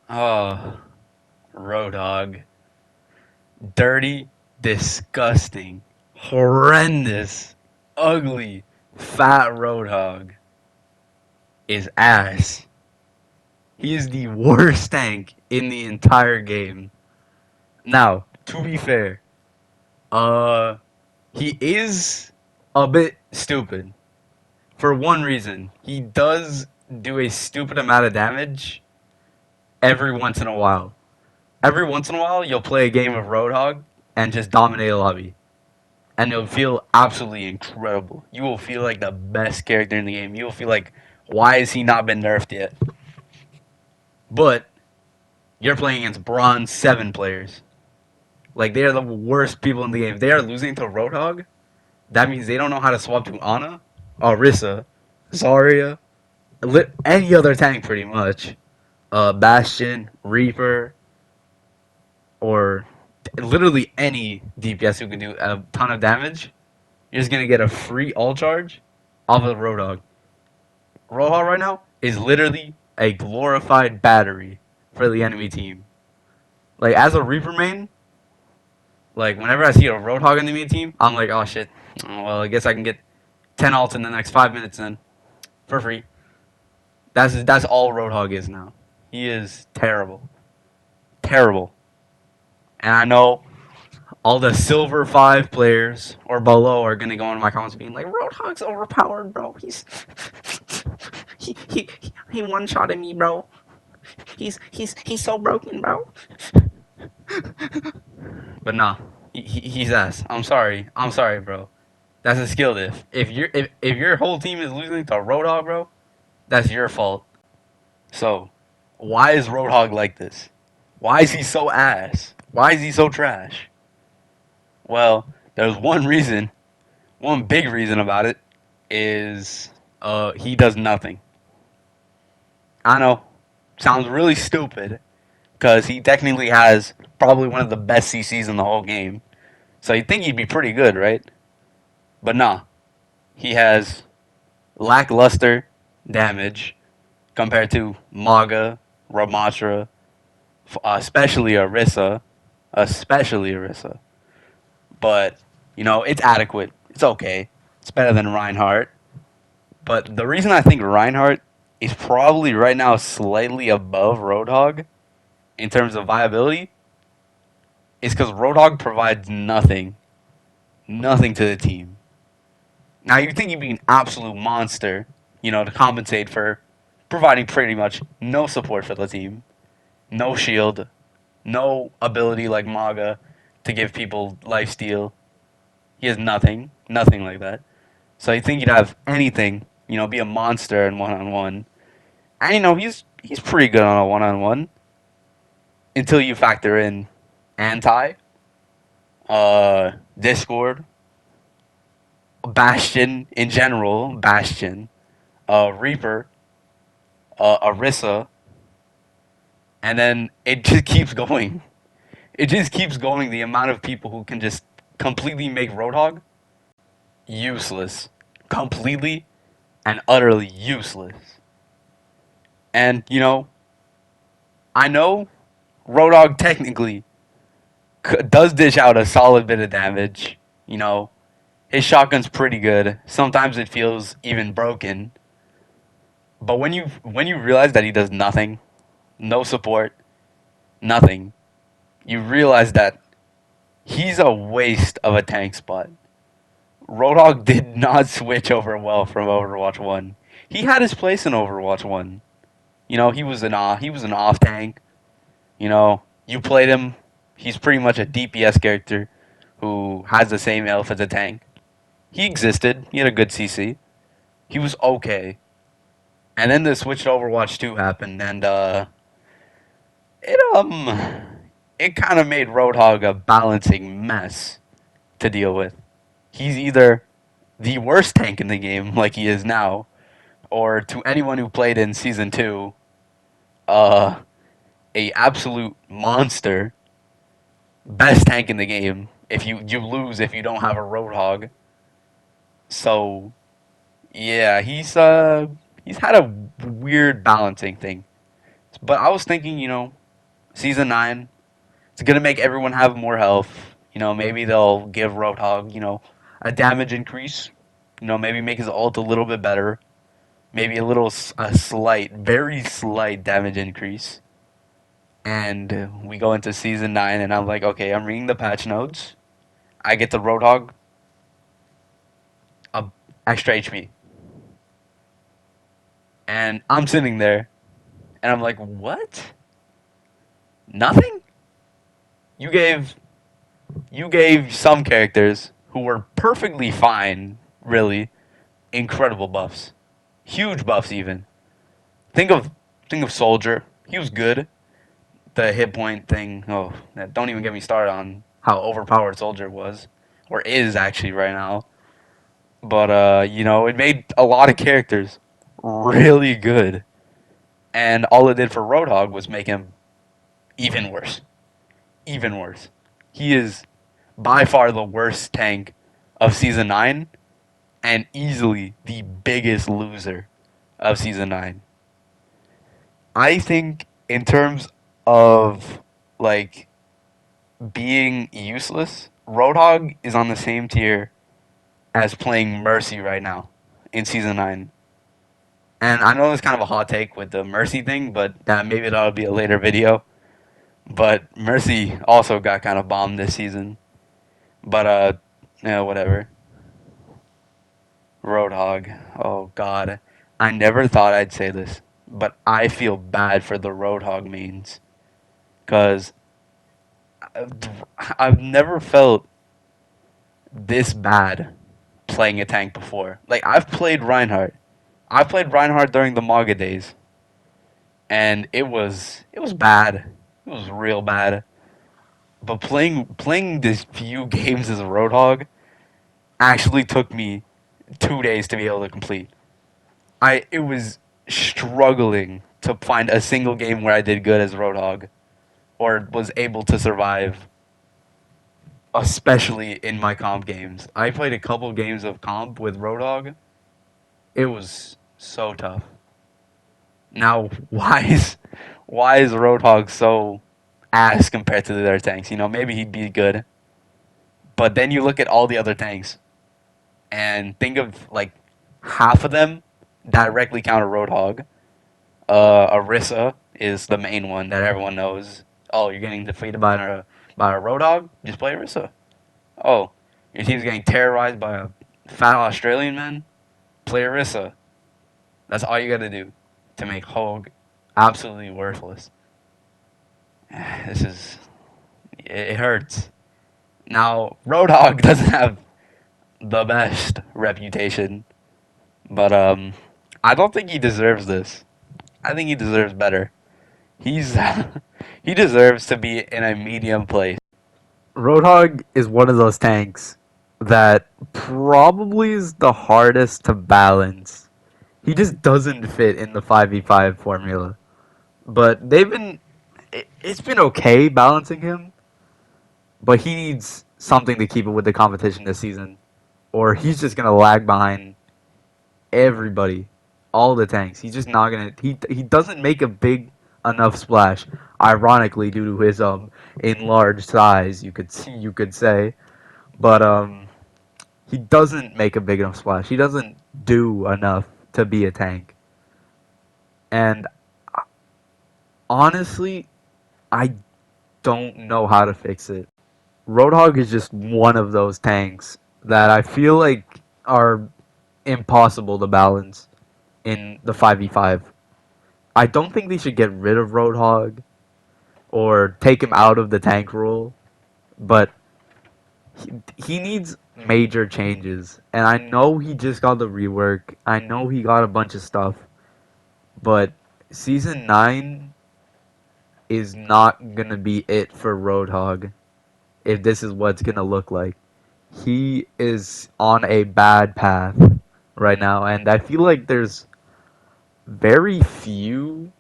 Oh, Roadhog. Dirty, disgusting, horrendous, ugly, fat Roadhog is ass. He is the worst tank in the entire game. Now, to be fair, uh, he is a bit stupid. For one reason, he does do a stupid amount of damage every once in a while. Every once in a while, you'll play a game of Roadhog and just dominate a lobby. And it'll feel absolutely incredible. You will feel like the best character in the game. You will feel like, why has he not been nerfed yet? But you're playing against Bronze 7 players. Like, they are the worst people in the game. If they are losing to Roadhog, that means they don't know how to swap to Ana, Orisa, Zarya, any other tank pretty much. Bastion, Reaper, or literally any DPS who can do a ton of damage. You're just gonna get a free all charge off of Roadhog. Roadhog right now is literally a glorified battery for the enemy team. Like as a Reaper main, like whenever I see a Roadhog enemy team, I'm like, oh shit. Oh, well, I guess I can get 10 ults in the next 5 minutes then for free. That's all Roadhog is now. He is terrible, terrible. And I know all the silver 5 players or below are gonna go into my comments being like, Roadhog's overpowered, bro. He one shotted me, bro. He's so broken, bro. But nah, he's ass. I'm sorry, bro. That's a skill diff. If your whole team is losing to Roadhog, bro, that's your fault. So, why is Roadhog like this? Why is he so ass? Why is he so trash? Well, there's one reason. One big reason about it is he does nothing. I know, sounds really stupid because he technically has probably one of the best CCs in the whole game. So you'd think he'd be pretty good, right? But nah, he has lackluster damage compared to Maga, Ramatra, especially Orisa. But it's adequate. It's okay. It's better than Reinhardt. But the reason I think Reinhardt is probably right now slightly above Roadhog in terms of viability is because Roadhog provides nothing to the team. Now you think he'd be an absolute monster, to compensate for providing pretty much no support for the team, no shield, no ability like Maga to give people lifesteal. He has nothing like that. So you think he'd have anything, be a monster in one on one. And he's pretty good on a one on one until you factor in anti, Discord, Bastion in general, Bastion, Reaper, Orisa, and then it just keeps going. It just keeps going. The amount of people who can just completely make Roadhog useless, completely and utterly useless. And I know Roadhog technically does dish out a solid bit of damage. His shotgun's pretty good. Sometimes it feels even broken. But when you realize that he does nothing, no support, nothing, you realize that he's a waste of a tank spot. Roadhog did not switch over well from Overwatch 1. He had his place in Overwatch 1. He was an off tank. You played him. He's pretty much a DPS character who has the same elf as a tank. He existed. He had a good CC. He was okay. And then the switch to Overwatch 2 happened, and it kind of made Roadhog a balancing mess to deal with. He's either the worst tank in the game, like he is now, or to anyone who played in Season 2, uh, a absolute monster, best tank in the game. If you lose if you don't have a Roadhog. So yeah, he's had a weird balancing thing. But I was thinking, Season 9, it's gonna make everyone have more health. Maybe they'll give Roadhog, a damage increase. Maybe make his ult a little bit better. Maybe a slight, very slight damage increase. And we go into season 9, and I'm like, okay, I'm reading the patch notes. I get the Roadhog, a extra HP. And I'm sitting there, and I'm like, what? Nothing? You gave you gave some characters who were perfectly fine, really, incredible buffs. Huge buffs even. Think of think of Soldier. He was good. The hit point thing. Oh, don't even get me started on how overpowered Soldier was, or is actually right now. But it made a lot of characters really good, and all it did for Roadhog was make him even worse. Even worse. He is by far the worst tank of season 9, and easily the biggest loser of season 9. I think in terms of like being useless, Roadhog is on the same tier as playing Mercy right now in season 9. And I know it's kind of a hot take with the Mercy thing, but maybe that'll be a later video. But Mercy also got kind of bombed this season. But whatever. Roadhog. Oh god. I never thought I'd say this, but I feel bad for the Roadhog mains. Cause I've never felt this bad playing a tank before. Like I've played Reinhardt. I played Reinhardt during the Maga days, and it was bad. It was real bad. But playing this few games as a Roadhog actually took me 2 days to be able to complete. It was struggling to find a single game where I did good as Roadhog or was able to survive, especially in my comp games. I played a couple games of comp with Roadhog. It was so tough. Now, why is Roadhog so ass compared to the other tanks? Maybe he'd be good, but then you look at all the other tanks and think of like half of them directly counter Roadhog. Orisa is the main one that everyone knows. Oh, you're getting defeated by a Roadhog? Just play Orisa. Oh, your team's getting terrorized by a fat Australian man? Play Orisa. That's all you gotta do to make Hogue absolutely worthless. This is it hurts. Now Roadhog doesn't have the best reputation, but I don't think he deserves this. I think he deserves better. He's he deserves to be in a medium place. Roadhog is one of those tanks that probably is the hardest to balance. He just doesn't fit in the 5v5 formula. But it's been okay balancing him, but he needs something to keep it with the competition this season, or he's just gonna lag behind everybody, all the tanks. He's just not gonna. He doesn't make a big enough splash. Ironically, due to his enlarged size, you could say, but he doesn't make a big enough splash. He doesn't do enough to be a tank. And honestly, I don't know how to fix it. Roadhog is just one of those tanks that I feel like are impossible to balance in the 5v5. I don't think they should get rid of Roadhog or take him out of the tank rule, but he needs major changes. And I know he just got the rework. I know he got a bunch of stuff, but Season 9 is not going to be it for Roadhog if this is what it's going to look like. He is on a bad path right now, and I feel like there's very few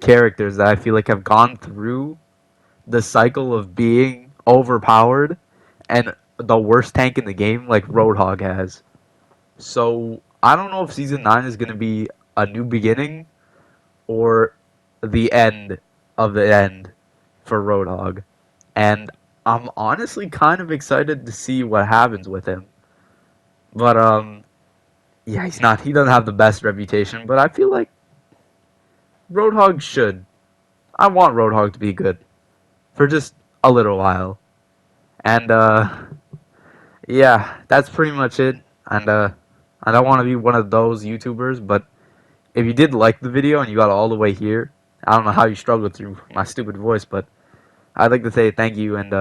characters that I feel like have gone through the cycle of being overpowered and the worst tank in the game like Roadhog has. So I don't know if Season 9 is going to be a new beginning or the end of the end for Roadhog, and I'm honestly kind of excited to see what happens with him. But yeah, he's not. He doesn't have the best reputation, but I feel like Roadhog should. I want Roadhog to be good for just a little while, and yeah, that's pretty much it. And I don't want to be one of those YouTubers, but if you did like the video and you got all the way here, I don't know how you struggled through my stupid voice, but I'd like to say thank you and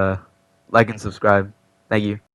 like and subscribe. Thank you.